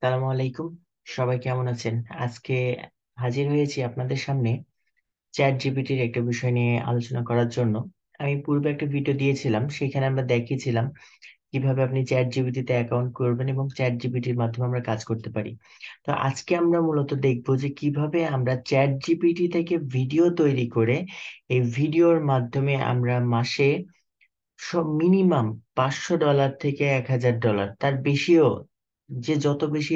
সালামু আলাইকুম। সবাই কেমন আছেন? আজকে হাজির হয়েছি আপনাদের সামনে চ্যাট জিপিটির একটা বিষয় নিয়ে আলোচনা করার জন্য। আমি পূর্বে একটা ভিডিও দিয়েছিলাম, সেখানে আমরা দেখিয়েছিলাম কিভাবে আপনি চ্যাট জিপিটিতে অ্যাকাউন্ট করবেন এবং চ্যাট জিপিটির মাধ্যমে আমরা কাজ করতে পারি। তো আজকে আমরা মূলত দেখবো যে কিভাবে আমরা চ্যাট জিপিটি থেকে ভিডিও তৈরি করে এই ভিডিওর মাধ্যমে আমরা মাসে সব মিনিমাম $500 থেকে $1000, তার বেশিও, যে যত বেশি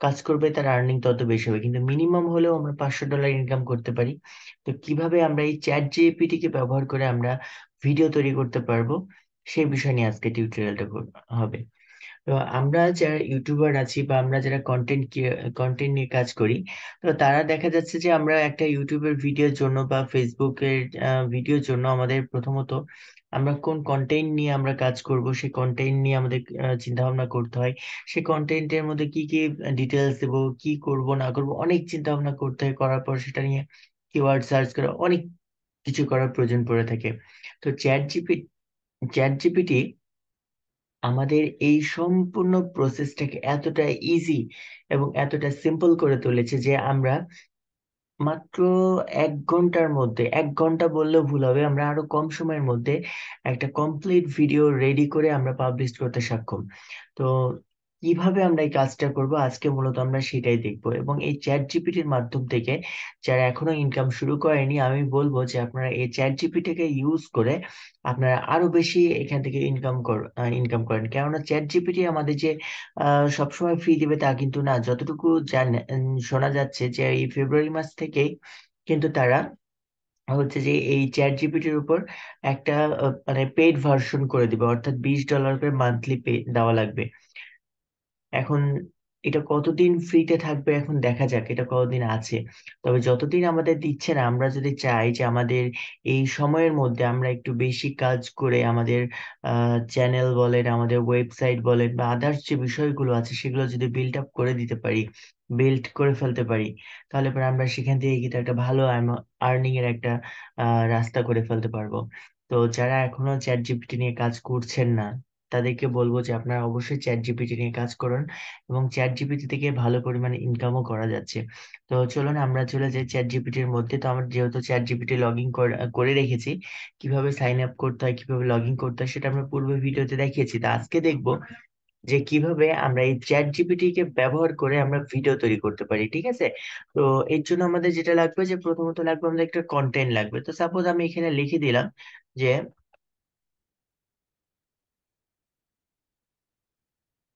কাজ করবে তার আর্নিং তত বেশি হবে, কিন্তু মিনিমাম হলেও আমরা $500 ইনকাম করতে পারি। তো কিভাবে আমরা এই চ্যাট জিপিটি কে ব্যবহার করে আমরা ভিডিও তৈরি করতে পারবো, সেই বিষয় নিয়ে আজকে টিউটোরিয়ালটা হবে। তো আমরা যারা ইউটিউবার আছি বা আমরা যারা কন্টেন্ট নিয়ে কাজ করি, তো তারা দেখা যাচ্ছে যে আমরা একটা ইউটিউবের ভিডিওর জন্য বা ফেসবুকের ভিডিওর জন্য আমাদের প্রথমত আমরা কোন কন্টেন্ট নিয়ে আমরা কাজ করব সেই কন্টেন্ট নিয়ে আমাদের চিন্তা ভাবনা করতে হয়। সেই কন্টেন্টের মধ্যে কি কি ডিটেলস দেবো, কি করব না করব, অনেক চিন্তা ভাবনা করতে হয়। করার পর সেটা নিয়ে কিওয়ার্ড সার্চ করে অনেক কিছু করার প্রয়োজন পড়ে থাকে। তো চ্যাট জিপিটি আমাদের এই সম্পূর্ণ প্রসেসটাকে এতটা ইজি এবং এতটা সিম্পল করে তুলেছে যে আমরা মাত্র 1 ঘন্টার মধ্যে, 1 ঘন্টা বললেও ভুল হবে, আমরা আরো কম সময়ের মধ্যে একটা কমপ্লিট ভিডিও রেডি করে আমরা পাবলিশ করতে সক্ষম। তো কিভাবে আমরা এই কাজটা করব, আজকে মূলত আমরা সেটাই দেখবো। এবং এই চ্যাট জিপিটির মাধ্যম থেকে যারা এখনো ইনকাম শুরু করেনি, আমি বলবো যে আপনারা এই চ্যাট জিপিটিকে ইউজ করে আপনারা আরো বেশি এখান থেকে ইনকাম করেন। কেননা চ্যাট জিপিটি আমাদের যে সবসময় ফ্রি দিবে তা কিন্তু না। যতটুকু শোনা যাচ্ছে যে এই ফেব্রুয়ারি মাস থেকেই কিন্তু তারা হচ্ছে যে এই চ্যাট জিপিটির উপর একটা মানে পেইড ভার্সন করে দিবে, অর্থাৎ $20 করে মান্থলি পে দেওয়া লাগবে। এখন এটা কতদিন ফ্রিতে থাকবে এখন দেখা যাক, এটা কতদিন আছে। তবে যতদিন আমাদের দিচ্ছে না, আমরা যদি চাই যে আমাদের এই সময়ের মধ্যে আমরা একটু বেশি কাজ করে আমাদের চ্যানেল বলেন, আমাদের ওয়েবসাইট বলেন বা আদার্স যে বিষয়গুলো আছে সেগুলো যদি বিল্ড আপ করে দিতে পারি, বিল্ড করে ফেলতে পারি, তাহলে পরে আমরা সেখান থেকে কিন্তু একটা ভালো আর্নিং এর একটা রাস্তা করে ফেলতে পারবো। তো যারা এখনো চ্যাট জিপিটি নিয়ে কাজ করছেন না, তাদেরকে বলবো যে আপনারা অবশ্যই চ্যাট জিপিটি নিয়ে কাজ করুন, এবং চ্যাট জিপিটি থেকে ভালো পরিমাণে ইনকামও করা যাচ্ছে। তো চলুন আমরা চলে যাই চ্যাট জিপিটির মধ্যে। তো আমার যেহেতু চ্যাট জিপিটি লগ ইন করে রেখেছি, কিভাবে সাইন আপ করতে হয়, কিভাবে লগ ইন করতে হয় সেটা আমরা পূর্বে ভিডিওতে দেখিয়েছি। তা আজকে দেখবো যে কিভাবে আমরা এই চ্যাট জিপিটি কে ব্যবহার করে আমরা ভিডিও তৈরি করতে পারি, ঠিক আছে? তো এর জন্য আমাদের যেটা লাগবে, যে প্রথমত লাগবে আমাদের একটা কন্টেন্ট লাগবে। তো সাপোজ আমি এখানে লিখে দিলাম যে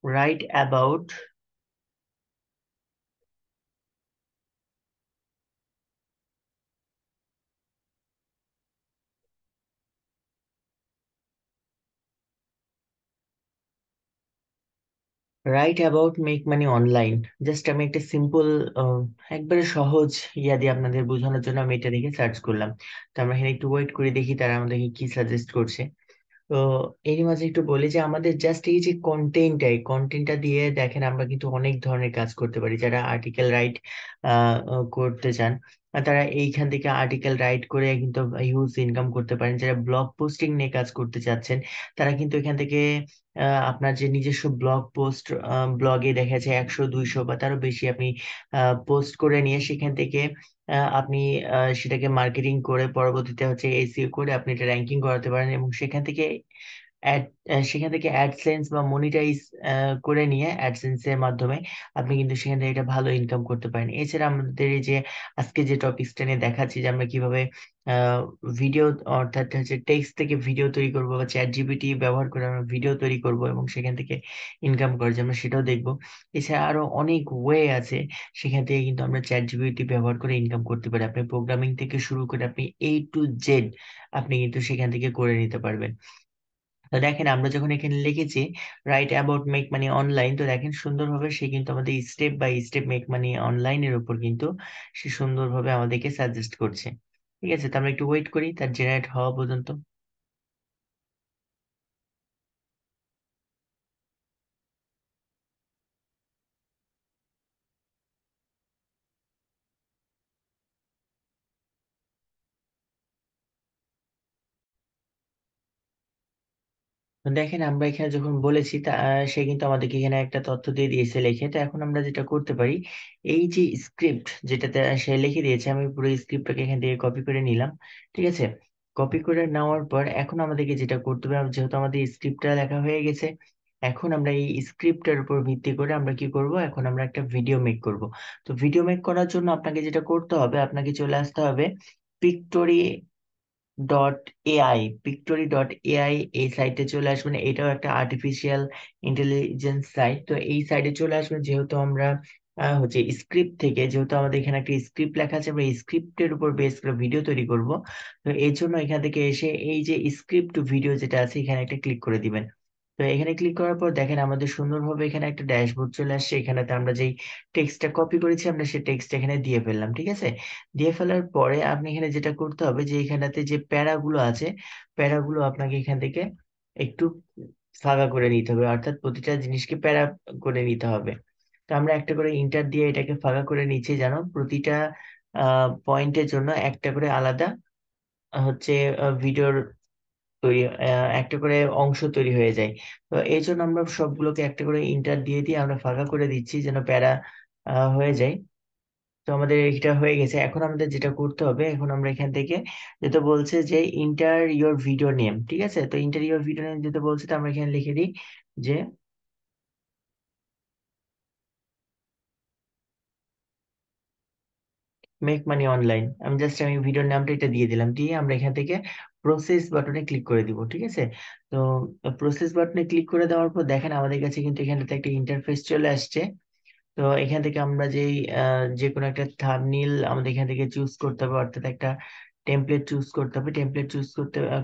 right about make money online. Just আমি একটা সিম্পল, একবারে সহজ ইয়া দিয়ে আপনাদের বোঝানোর জন্য আমি এটা দেখে সার্চ করলাম। তো আমরা এখানে একটু ওয়েট করে দেখি তারা আমাদেরকে কি সাজেস্ট করছে। তো এরই মাঝে একটু বলি যে আমাদের জাস্ট এই যে কন্টেন্টটা, এই কন্টেন্টটা দিয়ে দেখেন আমরা কিন্তু অনেক ধরনের কাজ করতে পারি। যারা আর্টিকেল রাইট করতে চান, তারা এইখান থেকে আর্টিকেল রাইট করে কিন্তু হিউজ ইনকাম করতে পারেন। যারা ব্লগ পোস্টিং নিয়ে কাজ করতে চাচ্ছেন, তারা কিন্তু এখান থেকে আপনার যে নিজস্ব ব্লগ পোস্ট, ব্লগে দেখা যাচ্ছে 100 200 বা তারও বেশি আপনি পোস্ট করে নিয়ে সেখান থেকে আপনি সেটাকে মার্কেটিং করে পরবর্তীতে হচ্ছে এসইও করে আপনি এটা র্যাঙ্কিং করাতে পারেন, এবং অ্যাড সেখান থেকে অ্যাডসেন্স বা মনিটাইজ করে নিয়ে অ্যাডসেন্স এর মাধ্যমে আপনি কিন্তু সেখান থেকে এটা ভালো ইনকাম করতে পারেন। এছাড়া আমাদের এই যে আজকে যে টপিকসটা নিয়ে দেখাচ্ছি যে আমরা কিভাবে ভিডিও, অর্থাৎ হচ্ছে টেক্সট থেকে ভিডিও তৈরি করব বা চ্যাট জিপিটি ব্যবহার করে আমরা ভিডিও তৈরি করব এবং সেখান থেকে ইনকাম করা যায়, আমরা সেটাও দেখবো। এছাড়া আরো অনেক ওয়ে আছে, সেখান থেকে কিন্তু আমরা চ্যাট জিপিটি ব্যবহার করে ইনকাম করতে পারি। আপনি প্রোগ্রামিং থেকে শুরু করে আপনি A to Z আপনি কিন্তু সেখান থেকে করে নিতে পারবেন। তো দেখেন আমরা যখন এখানে লিখেছি write about make money online, তো দেখেন সুন্দরভাবে সে কিন্তু আমাদের step by step make money অনলাইনের উপর কিন্তু সে সুন্দরভাবে আমাদেরকে সাজেস্ট করছে। ঠিক আছে, তো আমরা একটু ওয়েট করি তার জেনারেট হওয়া পর্যন্ত। তো দেখেন আমরা এখানে যখন বলেছি সে কিন্তু আমাদেরকে এখানে একটা তথ্য দিয়ে দিয়েছে লিখে। তো এখন আমরা যেটা করতে পারি, এই যে স্ক্রিপ্ট যেটাতে সে লিখে দিয়েছে, আমি পুরো স্ক্রিপ্টটাকে এখান থেকে কপি করে নিলাম। ঠিক আছে, কপি করে নেওয়ার পর এখন আমাদেরকে যেটা করতে হবে, যেহেতু আমাদের স্ক্রিপ্টটা লেখা হয়ে গেছে, এখন আমরা এই স্ক্রিপ্টের উপর ভিত্তি করে আমরা কি করব, এখন আমরা একটা ভিডিও মেক করব। তো ভিডিও মেক করার জন্য আপনাকে যেটা করতে হবে, আপনাকে চলে আসতে হবে পিক্টোরি ডট এআই, পিক্টোরি ডট এআই। এই সাইটে চলে আসবেন, এটাও একটা আর্টিফিশিয়াল ইন্টেলিজেন্স সাইট। তো এই সাইটে চলে আসবেন, যেহেতু আমরা হচ্ছে স্ক্রিপ্ট থেকে, যেহেতু আমাদের এখানে একটা স্ক্রিপ্ট লেখা আছে, আমরা স্ক্রিপ্টের উপর বেস করে ভিডিও তৈরি করব। তো এই জন্য এখান থেকে এসে এই যে স্ক্রিপ্ট ভিডিও যেটা আছে, এখানে একটা ক্লিক করে দিবেন। তো এখানে ক্লিক করার পর দেখেন আমাদের সুন্দরভাবে এখানে একটা ড্যাশবোর্ড চলে আসছে। এখানেতে আমরা যেই টেক্সটটা কপি করেছি, আমরা সেই টেক্সট এখানে দিয়ে ফেললাম। ঠিক আছে, দিয়ে ফেলার পরে আপনি এখানে যেটা করতে হবে, যে এখানটাতে যে প্যারাগুলো আছে, প্যারাগুলো আপনাকে এখান থেকে একটু ফাঁকা করে নিতে হবে, অর্থাৎ প্রতিটা জিনিসকে প্যারা করে নিতে হবে। তো আমরা একটা করে ইন্টার দিয়ে এটাকে ফাঁকা করে নিচ্ছি, যেন প্রতিটা পয়েন্টের জন্য একটা করে আলাদা হচ্ছে ভিডিওর তৈরি, একটা করে অংশ তৈরি হয়ে যায়। তো এই জন্য আমরা সবগুলোকে একটা করে ইন্টার দিয়ে দিয়ে আমরা ফাঁকা করে দিচ্ছি, যেন প্যারা হয়ে যায়। তো আমাদের এটা হয়ে গেছে। এখন আমাদের যেটা করতে হবে, এখন আমরা এখান থেকে, যেটা বলছে যে ইন্টার ইয়োর ভিডিও নেম, ঠিক আছে, তো ইন্টার ইয়োর ভিডিও নেম যেটা বলছে, তো আমরা এখানে লিখে দিই যে মেক মানি অনলাইন। আমি ভিডিওর নামটা এটা দিয়ে দিলাম, দিয়ে আমরা এখান থেকে প্রসেস বাটনে ক্লিক করে দিব। ঠিক আছে, তো প্রসেস বাটনে ক্লিক করে দেওয়ার পর দেখেন আমাদের কাছে কিন্তু এখানটাতে একটা ইন্টারফেস চলে আসছে। তো এখান থেকে আমরা যেই যে কোনো একটা থাম্বনেইল আমাদের এখান থেকে চুজ করতে হবে, অর্থাৎ একটা টেমপ্লেট চুজ করতে হবে। টেমপ্লেট চুজ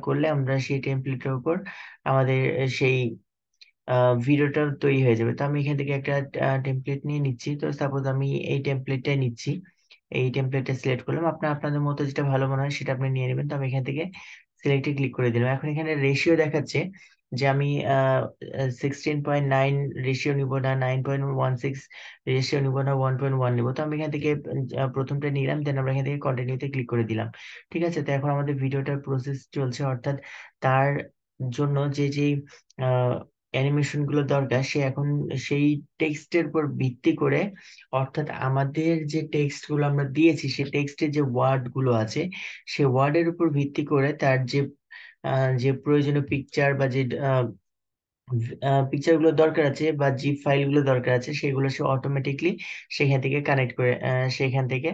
করলে আমরা সেই টেমপ্লেটের উপর আমাদের সেই ভিডিওটা তৈরি হয়ে যাবে। তো আমি এখান থেকে একটা টেমপ্লেট নিয়ে নিচ্ছি। তো সাপোজ আমি এই টেমপ্লেটটাই নিচ্ছি, এই টেমপ্লেটটা সিলেক্ট করলাম। আপনাদের মতো যেটা ভালো মনে হয় সেটা আপনি নিয়ে নেবেন। তো আমি এখান থেকে সিলেক্টে ক্লিক করে দিলাম। এখন এখানে রেশিও দেখাচ্ছে যে আমি 16.9 রেশিও নিব, না 9.16 রেশিও নিব, না 1.1 নিব। তো আমি এখান থেকে প্রথমটা নিলাম, দেন আমরা এখান থেকে কন্টিনিউতে ক্লিক করে দিলাম। ঠিক আছে, তো এখন আমাদের ভিডিওটার প্রসেস চলছে, অর্থাৎ তার জন্য যে যে অ্যানিমেশন গুলো দরকার, সে এখন সেই টেক্সটের উপর ভিত্তি করে, অর্থাৎ আমাদের যে টেক্সট গুলো আমরা দিয়েছি, সেই টেক্সটের যে ওয়ার্ড গুলো আছে, সে ওয়ার্ডের উপর ভিত্তি করে তার যে যে প্রয়োজনীয় পিকচার বা যে পিকচার গুলো দরকার আছে বা জিপ ফাইল গুলো দরকার আছে, সেগুলো সে অটোমেটিকলি সেখান থেকে কানেক্ট করে সেখান থেকে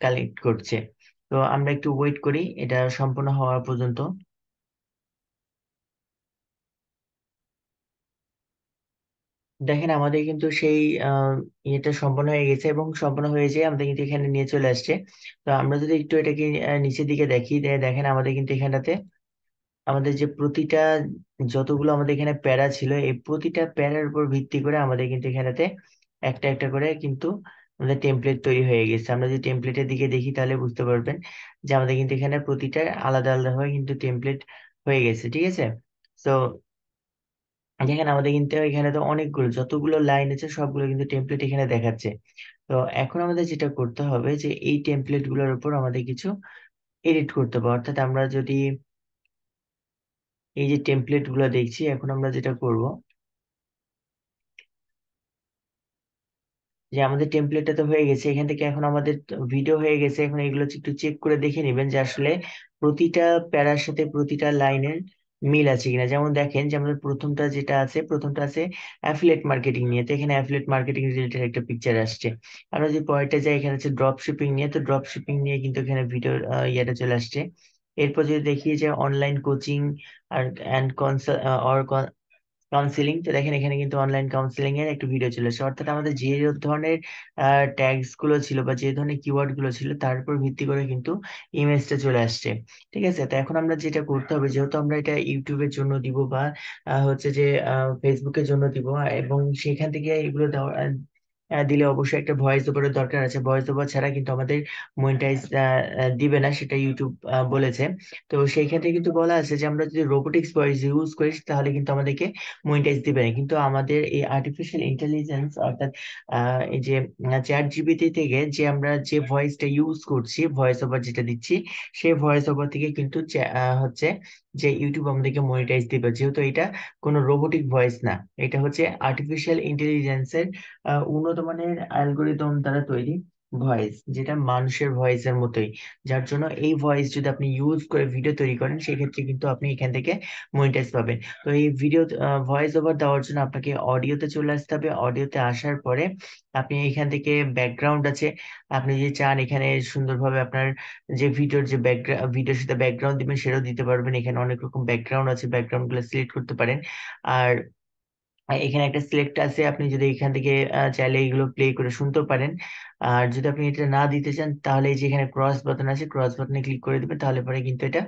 কালেক্ট করছে। তো আমরা একটু ওয়েট করি এটা সম্পূর্ণ হওয়া পর্যন্ত। দেখেন আমাদের কিন্তু সেই ইয়েটা সম্পন্ন হয়ে গেছে, এবং সম্পন্ন হয়ে যায় আমাদের কিন্তু এখানে নিয়ে চলে আসছে। তো আমরা যদি একটু এটাকে নিচের দিকে দেখি, দেখেন আমাদের কিন্তু এখানটাতে আমাদের যে প্রতিটা যতগুলো আমাদের এখানে প্যারা ছিল, এই প্রতিটা প্যারার উপর ভিত্তি করে আমাদের কিন্তু এখানেতে একটা একটা করে কিন্তু আমাদের টেমপ্লেট তৈরি হয়ে গেছে। আমরা যদি টেমপ্লেটের দিকে দেখি তাহলে বুঝতে পারবেন যে আমাদের কিন্তু এখানে প্রতিটা আলাদা আলাদা হয়ে কিন্তু টেমপ্লেট হয়ে গেছে। ঠিক আছে, তো দেখেন আমাদের কিন্তু এখানে তো অনেকগুলো, যতগুলো লাইন আছে সবগুলো কিন্তু টেমপ্লেট এখানে দেখাচ্ছে। তো এখন আমাদের যেটা করতে হবে, যে এই টেমপ্লেট গুলোর উপর আমাদের কিছু এডিট করতে হবে। অর্থাৎ আমরা যদি এই যে টেমপ্লেট গুলো দেখছি, এখন আমরা যেটা করব, যে আমাদের টেমপ্লেটটা তো হয়ে গেছে, এখান থেকে এখন আমাদের ভিডিও হয়ে গেছে। এখন এগুলো একটু চেক করে দেখে নেবেন যে আসলে প্রতিটা প্যারার সাথে প্রতিটা লাইনের মিল আছে কিনা। যেমন দেখেন যে আমাদের প্রথমটা আছে অ্যাফিলিয়েট মার্কেটিং নিয়ে। তো এখানে অ্যাফিলিয়েট মার্কেটিং রিলেটেড একটা পিকচার আসছে। আমরা যদি পরেরটা যাই, এখানে আছে ড্রপ শিপিং নিয়ে। তো ড্রপ শিপিং নিয়ে কিন্তু এখানে ভিডিও ইয়েটা চলে আসছে। এরপর যদি দেখি যে অনলাইন কোচিং আর অ্যান্ড কাউন্সিলিং, তো দেখেন এখানে কিন্তু অনলাইন কাউন্সিলিং এর একটা ভিডিও চলে এসেছে। অর্থাৎ আমাদের যে ধরনের ট্যাগস গুলো ছিল বা যে ধরনের কিওয়ার্ড গুলো ছিল, তার উপর ভিত্তি করে কিন্তু ইমেজটা চলে আসছে। ঠিক আছে, তো এখন আমরা যেটা করতে হবে, যেহেতু আমরা এটা ইউটিউবের জন্য দিব বা হচ্ছে যে ফেসবুকের জন্য দিব, এবং সেখান থেকে এগুলো দেওয়া দিলে অবশ্যই একটা ভয়েস ওভারের দরকার আছে। ভয়েস ওভার ছাড়া কিন্তু আমাদের মনিটাইজ দিবে না, সেটা ইউটিউব বলেছে। তো সেই ক্ষেত্রে কিন্তু বলা আছে যে আমরা যদি রোবোটিক্স ভয়েস ইউজ করি তাহলে কিন্তু আমাদেরকে মনিটাইজ দিবে না। কিন্তু আমাদের এই আর্টিফিশিয়াল ইন্টেলিজেন্স অর্থাৎ এই যে চ্যাট জিপিটি থেকে যে আমরা যে ভয়েসটা ইউজ করছি, ভয়েস ওভার যেটা দিচ্ছি, সেই ভয়েস ওভার থেকে কিন্তু হচ্ছে যে ইউটিউব আমাদেরকে মনিটাইজ দিবে, যেহেতু এটা কোনো রোবোটিক ভয়েস না। এটা হচ্ছে আর্টিফিশিয়াল ইন্টেলিজেন্সের উন্নত মানের অ্যালগোরিদম দ্বারা তৈরি ভয়েস, যেটা মানুষের ভয়েসের মতোই। যার জন্য এই ভয়েস যদি আপনি ইউজ করে ভিডিও তৈরি করেন, সেক্ষেত্রে কিন্তু আপনি এখান থেকে মনিটাইজ পাবেন। তো এই ভিডিও ভয়েস ওভার দেওয়ার জন্য আপনাকে অডিওতে চলে আসতে হবে। অডিওতে আসার পরে আপনি এখান থেকে ব্যাকগ্রাউন্ড আছে, আপনি যে চান এখানে সুন্দরভাবে আপনার যে ভিডিওর যে ব্যাকগ্রাউন্ড, ভিডিওর সাথে ব্যাকগ্রাউন্ড দিবেন সেটাও দিতে পারবেন। এখানে অনেক রকম ব্যাকগ্রাউন্ড আছে, ব্যাকগ্রাউন্ড গুলো সিলেক্ট করতে পারেন। আর এখানে একটা সিলেক্ট আছে, আপনি যদি এখান থেকে চাইলে এগুলো প্লে করে শুনতেও পারেন। আর যদি আপনি এটা না দিতে চান তাহলে এই যে এখানে ক্রস বাটন আছে, ক্রস বাটনে ক্লিক করে দিবেন, তাহলে পরে কিন্তু এটা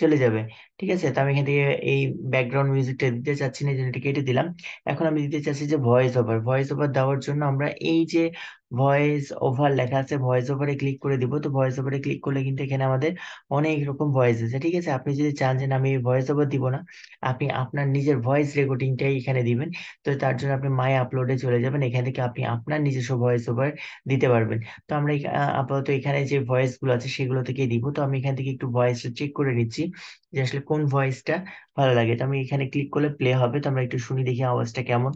চলে যাবে। ঠিক আছে, তো আমি এখান থেকে এই ব্যাকগ্রাউন্ড মিউজিকটা দিতে চাচ্ছি না, এই জন্য এটা কেটে দিলাম। এখন আমি দিতে চাচ্ছি যে ভয়েস ওভার। ভয়েস ওভার দেওয়ার জন্য আমরা এই যে ভয়েস ওভার লেখা আছে, ভয়েস ওভারে ক্লিক করে দিব। তো ভয়েস ওভারে ক্লিক করলে কিন্তু এখানে আমাদের অনেক রকম ভয়েস আছে। ঠিক আছে, আপনি যদি চান যে না, আমি ভয়েস ওভার দিব না, আপনি আপনার নিজের ভয়েস রেকর্ডিংটাই এখানে দিবেন। তো তার জন্য আপনি মাই আপলোডে চলে যাবেন, এখান থেকে আপনি আপনার নিজস্ব ভয়েস ওভার দিতে পারবেন। তো আমরা আপাতত এখানে যে ভয়েস গুলো আছে সেগুলো থেকে দিব। তো আমি এখান থেকে একটু ভয়েসটা চেক করে নিচ্ছি যে আসলে কোন ভয়েসটা ভালো লাগে। তো আমি এখানে ক্লিক করলে প্লে হবে, তো আমরা একটু শুনি দেখি আওয়াজটা কেমন।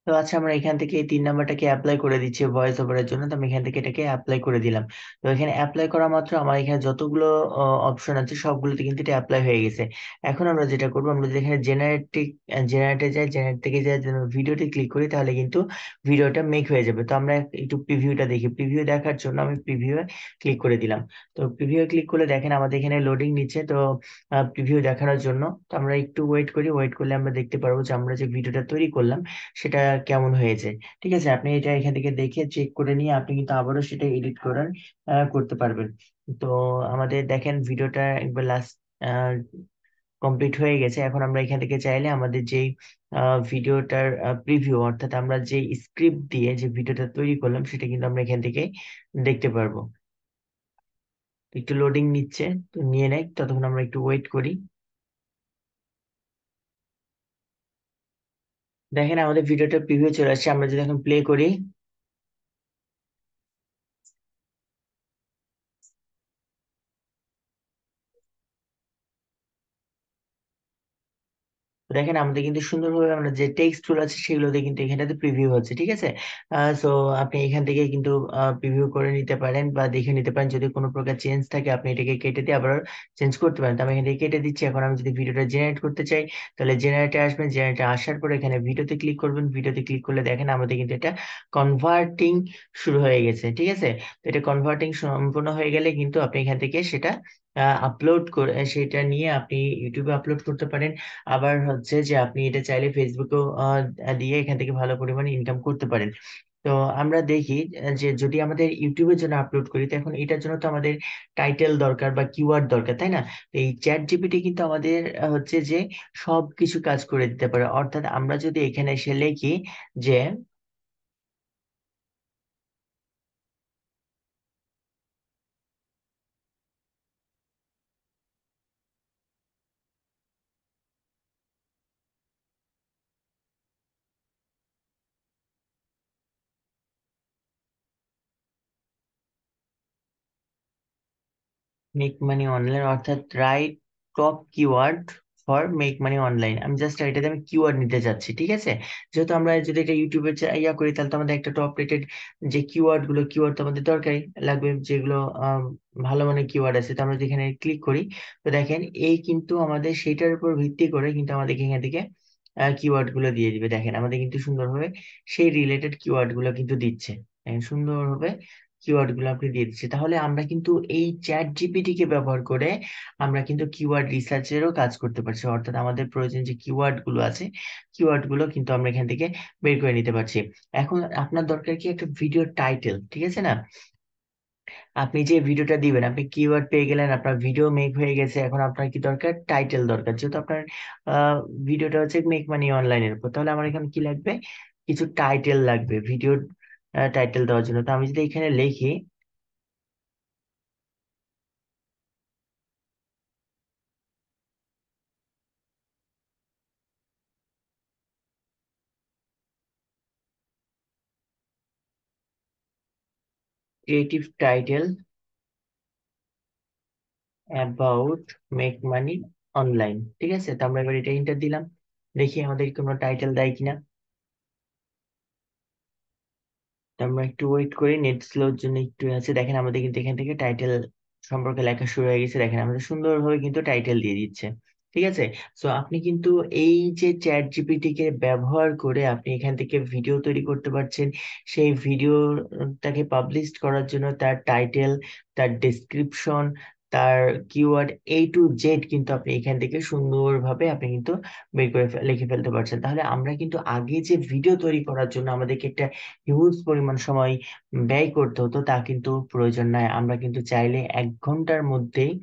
তো আচ্ছা, আমরা এখান থেকে এই 3 নাম্বারটাকে অ্যাপ্লাই করে দিচ্ছি ভয়েস ওভারের জন্য। তো আমি এখান থেকে এটাকে অ্যাপ্লাই করে দিলাম। তো এখানে অ্যাপ্লাই করা মাত্র আমার এখানে যতগুলো অপশন আছে সবগুলোতে কিন্তু এটা অ্যাপ্লাই হয়ে গেছে। এখন আমরা যেটা করবো, আমরা যদি এখানে জেনারেটে যাই, জেনারেট থেকে যাই ভিডিওতে ক্লিক করি, তাহলে কিন্তু ভিডিওটা মেক হয়ে যাবে। তো আমরা একটু প্রিভিউটা দেখি। প্রিভিউ দেখার জন্য আমি প্রিভিউ ক্লিক করে দিলাম। তো প্রিভিউ ক্লিক করলে দেখেন আমাদের এখানে লোডিং নিচ্ছে। তো প্রিভিউ দেখানোর জন্য তো আমরা একটু ওয়েট করি। ওয়েট করলে আমরা দেখতে পারবো যে আমরা যে ভিডিওটা তৈরি করলাম সেটা কেমন হয়েছে। ঠিক আছে, আপনি এটা এখান থেকে দেখে চেক করে নিয়ে আপনি কিন্তু আবারও সেটা এডিট করার করতে পারবেন। তো আমাদের দেখেন ভিডিওটা একবার লাস্ট কমপ্লিট হয়ে গেছে। এখন আমরা এখান থেকে চাইলে আমাদের যেই ভিডিওটার প্রিভিউ, অর্থাৎ আমরা যে স্ক্রিপ্ট দিয়ে যে ভিডিওটা তৈরি করলাম সেটা কিন্তু আমরা এখান থেকে দেখতে পারবো। একটু লোডিং নিচ্ছে, তো নিয়ে নেয়, ততক্ষণ আমরা একটু ওয়েট করি। দেখেন আমাদের ভিডিওটা প্রিভিউ চলে আসছে। আমরা যদি এখন প্লে করি, তো দেখেন আমাদের কিন্তু সুন্দরভাবে আমরা যে টেক্সট গুলো আছে সেগুলোতে কিন্তু এখানটাতে প্রিভিউ হচ্ছে। ঠিক আছে, সো আপনি এখান থেকে কিন্তু প্রিভিউ করে নিতে পারেন বা দেখে নিতে পারেন। যদি কোনো প্রকার চেঞ্জ থাকে আপনি এটাকে কেটে দিয়ে আবার চেঞ্জ করতে পারেন। তো আমি এখান থেকে কেটে দিচ্ছি। এখন আমি যদি ভিডিওটা জেনারেট করতে চাই, তাহলে জেনারেটে আসবেন। জেনারেটে আসার পরে এখানে ভিডিওতে ক্লিক করবেন। ভিডিওতে ক্লিক করলে দেখেন আমাদের কিন্তু এটা কনভার্টিং শুরু হয়ে গেছে। ঠিক আছে, তো এটা কনভার্টিং সম্পূর্ণ হয়ে গেলে কিন্তু আপনি এখান থেকে সেটা আপলোড করে সেটা নিয়ে আপনি ইউটিউবে আপলোড করতে পারেন। আবার হচ্ছে যে আপনি এটা চাইলে ফেসবুকেও দিয়ে এখান থেকে ভালো পরিমাণে ইনকাম করতে পারেন। তো আমরা দেখি যে যদি আমাদের ইউটিউবের জন্য আপলোড করি, তো এখন এটার জন্য তো আমাদের টাইটেল দরকার বা কিওয়ার্ড দরকার, তাই না? তো এই চ্যাট জিপিটি কিন্তু আমাদের হচ্ছে যে সব কিছু কাজ করে দিতে পারে। অর্থাৎ আমরা যদি এখানে এসে লিখি যে মেক মানি অনলাইন, অর্থাৎ right top keyword for make money online, আমি জাস্ট এটাতে আমি কিওয়ার্ড নিতে চাচ্ছি। ঠিক আছে, যেহেতু আমরা যদি এটা ইউটিউবে ইয়া করি, তাহলে তো আমাদের একটা টপ রেটেড যে কিওয়ার্ড তো আমাদের দরকারই লাগবে, যেগুলো ভালো মানের কিওয়ার্ড আছে। তো আমরা যেখানে ক্লিক করি, তো দেখেন এই কিন্তু আমাদের সেটার উপর ভিত্তি করে কিন্তু আমাদের এখান থেকে কিওয়ার্ড গুলো দিয়ে দিবে। দেখেন আমাদের কিন্তু সুন্দরভাবে সেই রিলেটেড কিওয়ার্ড গুলো কিন্তু দিচ্ছে। দেখেন সুন্দরভাবে কিওয়ার্ড গুলো আপনি দিয়ে দিচ্ছে। তাহলে আমরা কিন্তু এই চ্যাট জিপিটি কে ব্যবহার করে আমরা কিন্তু কিওয়ার্ড রিসার্চেরও কাজ করতে পারছি, অর্থাৎ আমাদের প্রয়োজন যে কিওয়ার্ড গুলো আছে, কিওয়ার্ড গুলো কিন্তু আমরা এখান থেকে বের করে নিতে পারছি। এখন আপনার দরকার কি একটা ভিডিও টাইটেল, ঠিক আছে না? আপনি যে ভিডিওটা দিবেন, আপনি কিওয়ার্ড পেয়ে গেলেন, আপনার ভিডিও মেক হয়ে গেছে, এখন আপনার কি দরকার? টাইটেল দরকার। যেহেতু আপনার ভিডিওটা হচ্ছে মেক মানি অনলাইনের উপর, তাহলে আমার এখানে কি লাগবে? কিছু টাইটেল লাগবে ভিডিও টাইটেল দেওয়ার জন্য। তো আমি যদি এখানে লিখি creative title about make money online, ঠিক আছে? তো আমরা এবার এটা এন্টার দিলাম, দেখি আমাদের কোনো টাইটেল দেয় কিনা। তো আমরা একটু ওয়েট করি, নেট স্লোর জন্য একটু আছে। দেখেন আমাদের কিন্তু এখান থেকে টাইটেল সম্পর্কে লেখা শুরু হয়ে গেছে। দেখেন আমাদের সুন্দরভাবে কিন্তু টাইটেল দিয়ে দিচ্ছে, ঠিক আছে? সো আপনি কিন্তু এই যে চ্যাট জিপিটি কে ব্যবহার করে আপনি এখান থেকে ভিডিও তৈরি করতে পারছেন। সেই ভিডিওটাকে পাবলিশ করার জন্য তার টাইটেল, তার ডেসক্রিপশন, তার কিওয়ার্ড, A to Z কিন্তু আপনি এখান থেকে সুন্দরভাবে আপনি কিন্তু বের করে লিখে ফেলতে পারছেন। তাহলে আমরা কিন্তু আগে যে ভিডিও তৈরি করার জন্য আমাদেরকে একটা হিউজ পরিমাণ সময় ব্যয় করতে হতো, তা কিন্তু প্রয়োজন নাই। আমরা কিন্তু চাইলে 1 ঘন্টার মধ্যেই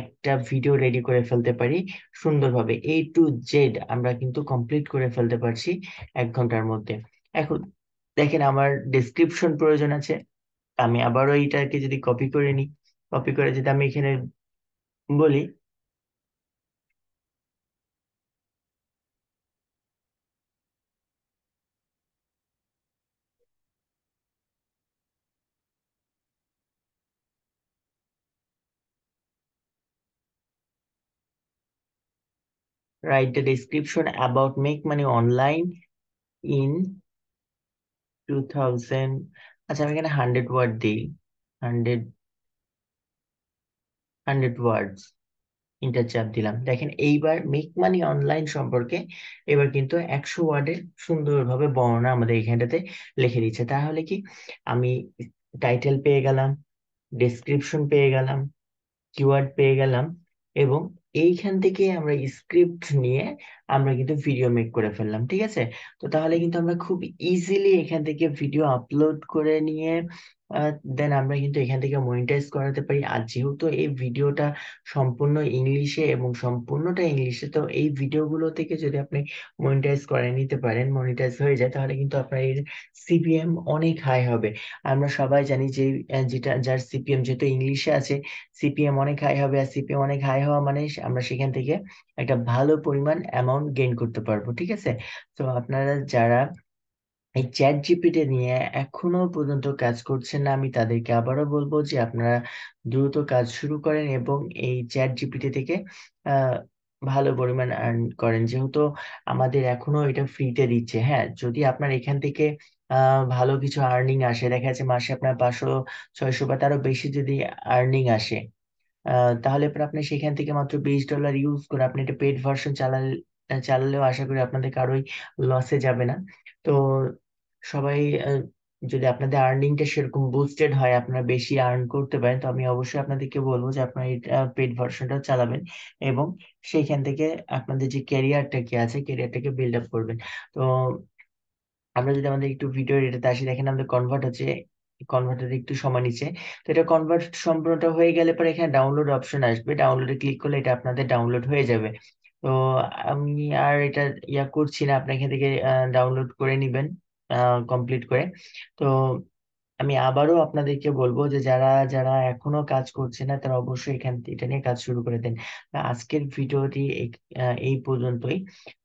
একটা ভিডিও রেডি করে ফেলতে পারি সুন্দরভাবে। A to Z আমরা কিন্তু কমপ্লিট করে ফেলতে পারছি 1 ঘন্টার মধ্যে। এখন দেখেন আমার ডেসক্রিপশন প্রয়োজন আছে, আমি আবারও এইটাকে যদি কপি করে নিই, কপি করে যদি আমি এখানে বলি write the description about make money online in 2000, আচ্ছা আমি এখানে 100 ওয়ার্ড দিই, 100 100 ওয়ার্ডস, ইন্টার চাপ দিলাম। দেখেন এইবার মেক মানি অনলাইন সম্পর্কে এবার কিন্তু 100 ওয়ার্ডে সুন্দরভাবে বর্ণনা আমাদের এখানটাতে লিখে দিচ্ছে। তাহলে কি আমি টাইটেল পেয়ে গেলাম, ডেসক্রিপশন পেয়ে গেলাম, কিওয়ার্ড পেয়ে গেলাম, এবং এইখান থেকে আমরা স্ক্রিপ্ট নিয়ে আমরা কিন্তু ভিডিও মেক করে ফেললাম, ঠিক আছে? তো তাহলে কিন্তু আমরা খুব ইজিলি এখান থেকে ভিডিও আপলোড করে নিয়ে দেন আমরা কিন্তু এখান থেকে মনিটাইজ করাতে পারি। আর যেহেতু এই ভিডিওটা সম্পূর্ণ ইংলিশে এবং সম্পূর্ণটা ইংলিশে, তো এই ভিডিওগুলো থেকে যদি আপনি মনিটাইজ করে নিতে পারেন, মনিটাইজ হয়ে যায়, তাহলে কিন্তু আপনার এর সিপিএম অনেক হাই হবে। আমরা সবাই জানি যে যেটা যার সিপিএম যেহেতু ইংলিশে আছে, সিপিএম অনেক হাই হবে। আর সিপিএম অনেক হাই হওয়া মানে আমরা সেখান থেকে একটা ভালো পরিমাণ অ্যামাউন্ট গেইন করতে পারবো, ঠিক আছে? তো আপনারা যারা এই চ্যাট জিপিটি নিয়ে এখনো পর্যন্ত কাজ করছেন না, আমি তাদেরকে আবারও বলবো যে আপনারা দ্রুত কাজ শুরু করেন এবং এই চ্যাট জিপিটি থেকে আহ ভালো পরিমাণ আর্ন করেন। যেহেতু আমাদের এখনো এটা ফ্রিতে দিচ্ছে, হ্যাঁ, যদি আপনার এখান থেকে ভালো কিছু আর্নিং আসে, দেখা যাচ্ছে মাসে আপনার 500 600 বা তারও বেশি যদি আর্নিং আসে, তাহলে পরে আপনি সেখান থেকে মাত্র $20 ইউজ করে আপনি একটা পেড ভার্সন চালালেও আশা করি আপনাদের কারোই লসে যাবে না। তো সবাই যদি আপনাদের আর্নিংটা সেরকম বুস্টেড হয়, আপনারা বেশি আর্ন করতে পারেন, তো আমি অবশ্যই আপনাদেরকে বলবো যে আপনারা এই পেড ভার্সনটা চালাবেন এবং সেইখান থেকে আপনাদের যে ক্যারিয়ারটা কি আছে, ক্যারিয়ারটাকে বিল্ড আপ করবেন। তো আমরা যদি আমাদের একটু ভিডিও এটাতে আসি, দেখেন আমাদের কনভার্ট হচ্ছে, কনভার্টার একটু সময় নিচ্ছে। তো এটা কনভার্ট সম্পূর্ণটা হয়ে গেলে পরে এখানে ডাউনলোড অপশন আসবে, ডাউনলোডে ক্লিক করলে এটা আপনাদের ডাউনলোড হয়ে যাবে। তো আমি আর এটা করছি না, আপনি এখান থেকে ডাউনলোড করে নেবেন কমপ্লিট করে। তো আমি আবারও আপনাদেরকে বলবো যে যারা যারা এখনো কাজ করছে না, তারা অবশ্যই এটা নিয়ে কাজ শুরু করে দেন। আজকের ভিডিওটি এই পর্যন্তই।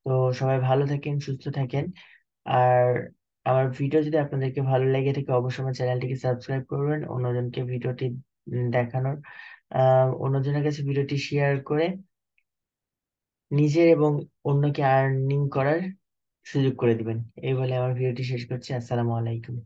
তো সবাই ভালো থাকেন, সুস্থ থাকেন। আর আমার ভিডিও যদি আপনাদেরকে ভালো লেগে থাকে, অবশ্যই আমার চ্যানেলটিকে সাবস্ক্রাইব করবেন, অন্যজনকে ভিডিওটি দেখানোর, অন্যজনের কাছে ভিডিওটি শেয়ার করে নিজের এবং অন্যকে আর্নিং করার সুযোগ করে দিবেন। এই বলে আমার ভিডিওটি শেষ করছি। আসসালামু আলাইকুম।